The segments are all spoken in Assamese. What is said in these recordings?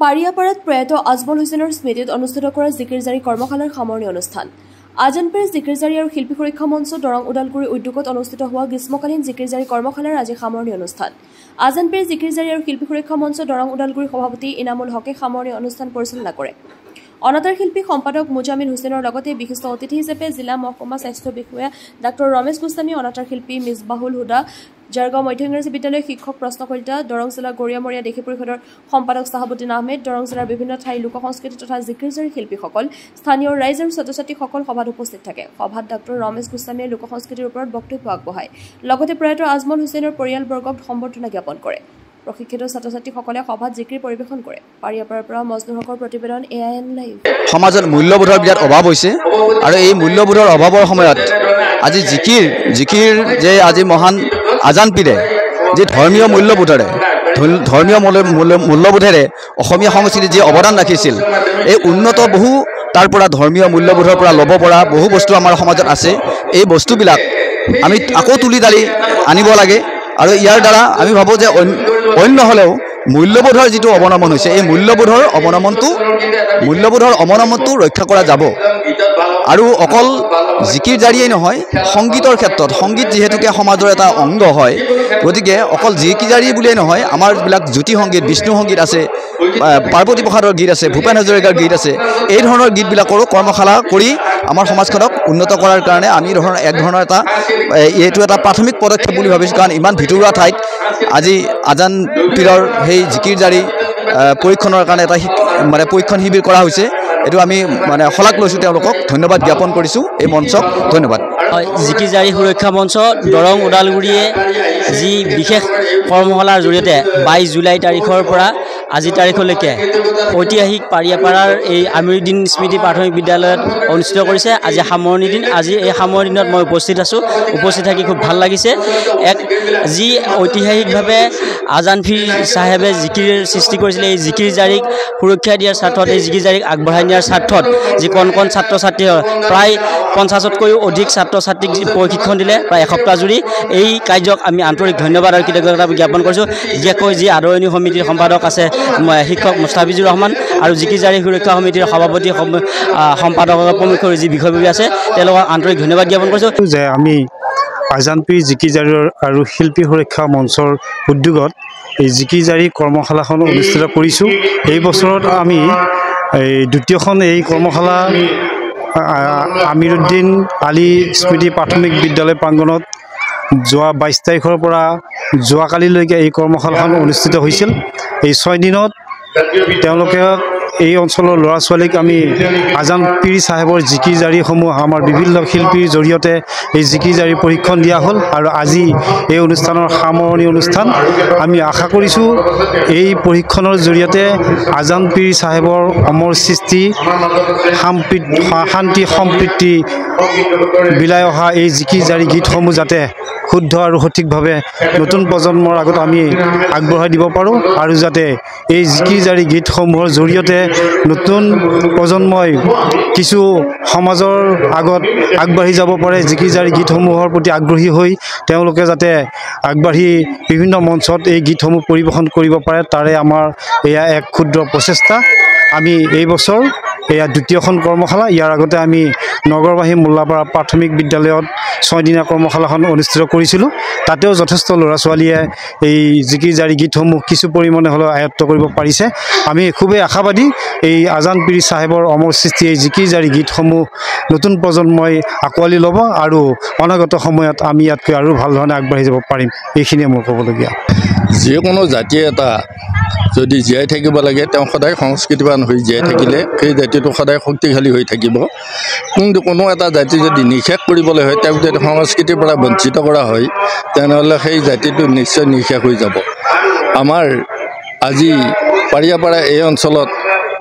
পাৰিয়াপাৰাত প্ৰয়াত আজমল হুছেইনৰ স্মৃতিত অনুষ্ঠিত কৰা জিকিৰ জাৰি কৰ্মশালাৰ সামৰণি অনুষ্ঠান। আজানপীৰ জিকিৰ জাৰি আৰু শিল্পী সুৰক্ষা মঞ্চ দৰং ওদালগুৰি উদ্যোগত অনুষ্ঠিত হোৱা গ্ৰীষ্মকালীন জিকিৰ জাৰি কৰ্মশালাৰ আজি সামৰণি অনুষ্ঠান। আজানপীৰ জিকিৰ জাৰি আৰু শিল্পী সুৰক্ষা মঞ্চ দৰং ওদালগুৰি সভাপতি ইনামুল হকে সামৰণি অনুষ্ঠান পৰিচালনা কৰে। অনাতাঁৰ শিল্পী সম্পাদক মুজামিল হুছেইনৰ লগতে বিশিষ্ট অতিথি হিচাপে জিলা মহকুমা স্বাস্থ্য বিষয়া ডাঃ ৰমেশ গোস্বামী, অনাতাঁৰ শিল্পী মিছবাহুল হুদা, জাৰগাঁও মধ্য ইংৰাজী বিদ্যালয়ৰ শিক্ষক প্ৰশ্ন কলিতা, দৰং জিলা গৰিয়ামৰীয়া দেশী পৰিষদৰ সম্পাদক চাহাবুদ্দিন আহমেদ, দৰং জিলাৰ বিভিন্ন ঠাইৰ লোক সংস্কৃতি তথা জিকিৰ জাৰি শিল্পীসকল, স্থানীয় ৰাইজ আৰু ছাত্ৰ ছাত্ৰীসকল সভাত উপস্থিত থাকে। সভাত ডাঃ ৰমেশ গোস্বামীয়ে লোক সংস্কৃতিৰ ওপৰত বক্তব্য আগবঢ়ায়। লগতে প্ৰয়াত আজমল হুছেইনৰ পৰিয়ালবৰ্গক সম্বৰ্ধনা জ্ঞাপন কৰে। প্ৰশিক্ষিত ছাত্ৰ ছাত্ৰীসকলে সভাত জিকিৰ পৰিৱেশন কৰে। পাৰিয়াপাৰাৰ পৰা মজনুৰ হকৰ প্ৰতিবেদন AIN লাইভ। সমাজত মূল্যবোধৰ বিৰাট অভাৱ হৈছে আৰু এই মূল্যবোধৰ অভাৱৰ সময়ত আজি জিকিৰ যে আজি মহান আজানপীৰে যি ধৰ্মীয় মূল্যবোধেৰে অসমীয়া সংস্কৃতিত যি অৱদান ৰাখিছিল, এই উন্নত বহু তাৰ পৰা ধৰ্মীয় মূল্যবোধৰ পৰা ল'ব পৰা বহু বস্তু আমাৰ সমাজত আছে। এই বস্তুবিলাক আমি আকৌ তুলি তালি আনিব লাগে আৰু ইয়াৰ দ্বাৰা আমি ভাবোঁ যে অন্য হ'লেও মূল্যবোধৰ যিটো অৱনমন হৈছে, এই মূল্যবোধৰ অৱনমনটো ৰক্ষা কৰা যাব। আৰু অকল জিকিৰ জাৰিয়েই নহয়, সংগীতৰ ক্ষেত্ৰত সংগীত যিহেতুকে সমাজৰ এটা অংগ হয়, গতিকে অকল জিকিৰ জাৰি বুলিয়েই নহয়, আমাৰ যিবিলাক জ্যোতি সংগীত, বিষ্ণু সংগীত আছে, পাৰ্বতী প্ৰসাদৰ গীত আছে, ভূপেন হাজৰিকাৰ গীত আছে, এই ধৰণৰ গীতবিলাকৰো কৰ্মশালা কৰি আমাৰ সমাজখনক উন্নত কৰাৰ কাৰণে আমি এইটো এটা প্ৰাথমিক পদক্ষেপ বুলি ভাবিছোঁ। কাৰণ ইমান ভিতৰুৱা ঠাইত আজি আজানপীৰৰ সেই জিকিৰ জাৰি পৰীক্ষণৰ কাৰণে এটা পৰীক্ষণ শিবিৰ কৰা হৈছে। এইটো আমি শলাগ লৈছোঁ, তেওঁলোকক ধন্যবাদ জ্ঞাপন কৰিছোঁ, এই মঞ্চক ধন্যবাদ। জিকিৰ জাৰি সুৰক্ষা মঞ্চ দৰং ওদালগুৰিয়ে যি বিশেষ কৰ্মশালাৰ জৰিয়তে 22 জুলাই তাৰিখৰ পৰা আজি তাৰিখলৈকে ঐতিহাসিক পাৰিয়াপাৰাৰ এই আমিৰুদ্দিন স্মৃতি প্ৰাথমিক বিদ্যালয়ত অনুষ্ঠিত কৰিছে। আজি সামৰণি দিন। আজি এই সামৰণি দিনত মই উপস্থিত আছোঁ। উপস্থিত থাকি খুব ভাল লাগিছে। যি ঐতিহাসিকভাৱে আজানপীৰ চাহেবে জিকিৰ সৃষ্টি কৰিছিলে, এই জিকিৰ জাৰিক সুৰক্ষা দিয়াৰ স্বাৰ্থত, এই জিকিৰ জাৰিক আগবঢ়াই নিয়াৰ স্বাৰ্থত যি কণ ছাত্ৰ ছাত্ৰী প্ৰায় 50তকৈও অধিক ছাত্ৰ ছাত্ৰীক প্ৰশিক্ষণ দিলে প্ৰায় এসপ্তাহ জুৰি। এই কাৰ্যক আমি আন্তৰিক ধন্যবাদ আৰু কৃতজ্ঞতা জ্ঞাপন কৰিছোঁ। বিশেষকৈ যি আদৰণি সমিতিৰ সম্পাদক আছে শিক্ষক মুস্তাফিজুৰ ৰহমান আৰু জিকিৰ জাৰি সুৰক্ষা সমিতিৰ সভাপতি সম্পাদক প্ৰমুখ্য যি বিষয়ববী আছে, তেওঁলোকক আন্তৰিক ধন্যবাদ জ্ঞাপন কৰিছোঁ। যে আমি আজানপীৰ জিকিৰ জাৰি আৰু শিল্পী সুৰক্ষা মঞ্চৰ উদ্যোগত এই জিকিৰ জাৰি কৰ্মশালাখন অনুষ্ঠিত কৰিছোঁ। এই বছৰত আমি দ্বিতীয়খন এই কৰ্মশালা আমিৰুদ্দিন আলী স্মৃতি প্ৰাথমিক বিদ্যালয় প্ৰাংগণত যোৱা 22 তাৰিখৰ পৰা যোৱাকালিলৈকে এই কৰ্মশালাখন অনুষ্ঠিত হৈছিল। এই 6 দিনত তেওঁলোকে এই অঞ্চলৰ ল'ৰা ছোৱালীক আমি আজানপীৰ চাহেবৰ জিকিৰ জাৰিসমূহ আমাৰ বিভিন্ন শিল্পীৰ জৰিয়তে এই জিকিৰ জাৰি প্ৰশিক্ষণ দিয়া হ'ল। আৰু আজি এই অনুষ্ঠানৰ সামৰণি অনুষ্ঠান। আমি আশা কৰিছোঁ এই প্ৰশিক্ষণৰ জৰিয়তে আজানপীৰ চাহেবৰ অমৰ সৃষ্টি, শান্তি সম্প্ৰীতি বিলাই অহা এই জিকিৰ জাৰি গীতসমূহ যাতে শুদ্ধ আৰু সঠিকভাৱে নতুন প্ৰজন্মৰ আগত আমি আগবঢ়াই দিব পাৰোঁ, আৰু যাতে এই জিকিৰ জাৰি গীতসমূহৰ জৰিয়তে নতুন প্ৰজন্মই কিছু সমাজৰ আগত আগবাঢ়ি যাব পাৰে। জিকিৰ জাৰি গীতসমূহৰ প্ৰতি আগ্ৰহী হৈ তেওঁলোকে যাতে আগবাঢ়ি বিভিন্ন মঞ্চত এই গীতসমূহ পৰিৱেশন কৰিব পাৰে, তাৰে আমাৰ এয়া এক ক্ষুদ্ৰ প্ৰচেষ্টা। আমি এই বছৰ এয়া দ্বিতীয়খন কৰ্মশালা। ইয়াৰ আগতে আমি নগৰবাহী মোল্লাপাৰা প্ৰাথমিক বিদ্যালয়ত 6 দিনীয়া কৰ্মশালাখন অনুষ্ঠিত কৰিছিলোঁ। তাতেও যথেষ্ট ল'ৰা ছোৱালীয়ে এই জিকিৰ জাৰি গীতসমূহ কিছু পৰিমাণে হ'লেও আয়ত্ব কৰিব পাৰিছে। আমি খুবেই আশাবাদী এই আজানপীৰ চাহেবৰ অমৰ সৃষ্টি এই জিকিৰ জাৰি গীতসমূহ নতুন প্ৰজন্মই আঁকোৱালি ল'ব আৰু অনাগত সময়ত আমি ইয়াতকৈ আৰু ভাল ধৰণে আগবাঢ়ি যাব পাৰিম। এইখিনিয়ে মোৰ ক'বলগীয়া। যিকোনো জাতি এটা যদি জীয়াই থাকিব লাগে, তেওঁ সদায় সংস্কৃতিবান হৈ জীয়াই থাকিলে সেই জাতিটো সদায় শক্তিশালী হৈ থাকিব। কিন্তু কোনো এটা জাতি যদি নিশেষ কৰিবলৈ হয়, তেওঁক যদি সংস্কৃতিৰ পৰা বঞ্চিত কৰা হয়, তেনেহ'লে সেই জাতিটো নিশ্চয় নিশেষ হৈ যাব। আমাৰ আজি পাৰিয়াপাৰা এই অঞ্চলত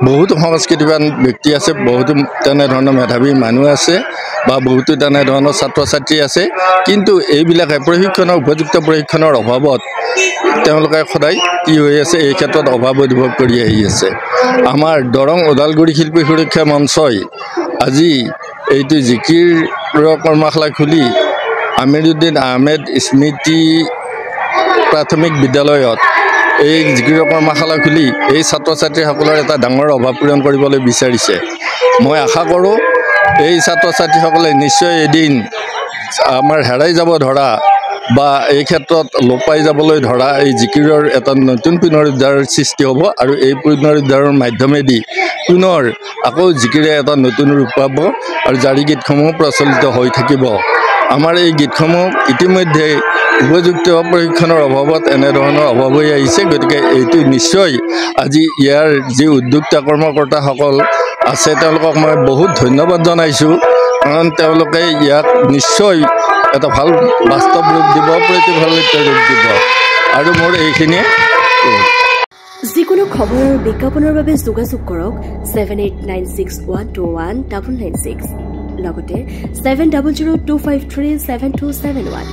বহুতো সংস্কৃতিবান ব্যক্তি আছে, বহুতো তেনেধৰণৰ মেধাৱী মানুহ আছে বা বহুতো তেনেধৰণৰ ছাত্ৰ ছাত্ৰী আছে। কিন্তু এইবিলাকে উপযুক্ত প্ৰশিক্ষণৰ অভাৱত তেওঁলোকে সদায় কি হৈ আছে, এই ক্ষেত্ৰত অভাৱ অনুভৱ কৰি আহি আছে। আমাৰ দৰং ওদালগুৰি শিল্পী সুৰক্ষা মঞ্চই আজি এইটো জিকিৰৰ কৰ্মশালা খুলি আমিৰুদ্দিন আহমেদ স্মৃতি প্ৰাথমিক বিদ্যালয়ত এই জিকিৰ কৰ্মশালা খুলি এই ছাত্ৰ ছাত্ৰীসকলৰ এটা ডাঙৰ অভাৱ পূৰণ কৰিবলৈ বিচাৰিছে। মই আশা কৰোঁ এই ছাত্ৰ ছাত্ৰীসকলে নিশ্চয় এদিন আমাৰ হেৰাই যাব ধৰা বা এই ক্ষেত্ৰত লোপ পাই যাবলৈ ধৰা এই জিকিৰৰ এটা নতুন পুনৰুদ্ধাৰৰ সৃষ্টি হ'ব আৰু এই পুনৰুদ্ধাৰৰ মাধ্যমেদি পুনৰ আকৌ জিকিৰে এটা নতুন ৰূপ পাব আৰু জাৰি গীতসমূহ প্ৰচলিত হৈ থাকিব। আমাৰ এই গীতসমূহ ইতিমধ্যে উপযুক্ত প্ৰশিক্ষণৰ অভাৱত এনেধৰণৰ অভাৱ হৈ আহিছে। গতিকে এইটো নিশ্চয় আজি ইয়াৰ যি উদ্যোক্তা কৰ্মকৰ্তাসকল আছে তেওঁলোকক মই বহুত ধন্যবাদ জনাইছোঁ, কাৰণ তেওঁলোকে ইয়াক নিশ্চয় এটা ভাল বাস্তৱ ৰূপ দিব, প্ৰতিফলিত ৰূপ দিব। আৰু মোৰ এইখিনিয়ে। যিকোনো খবৰ আৰু বিজ্ঞাপনৰ বাবে যোগাযোগ কৰক 7896121996 লগতে 7002537271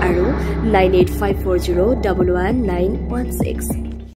আৰু 9854011916।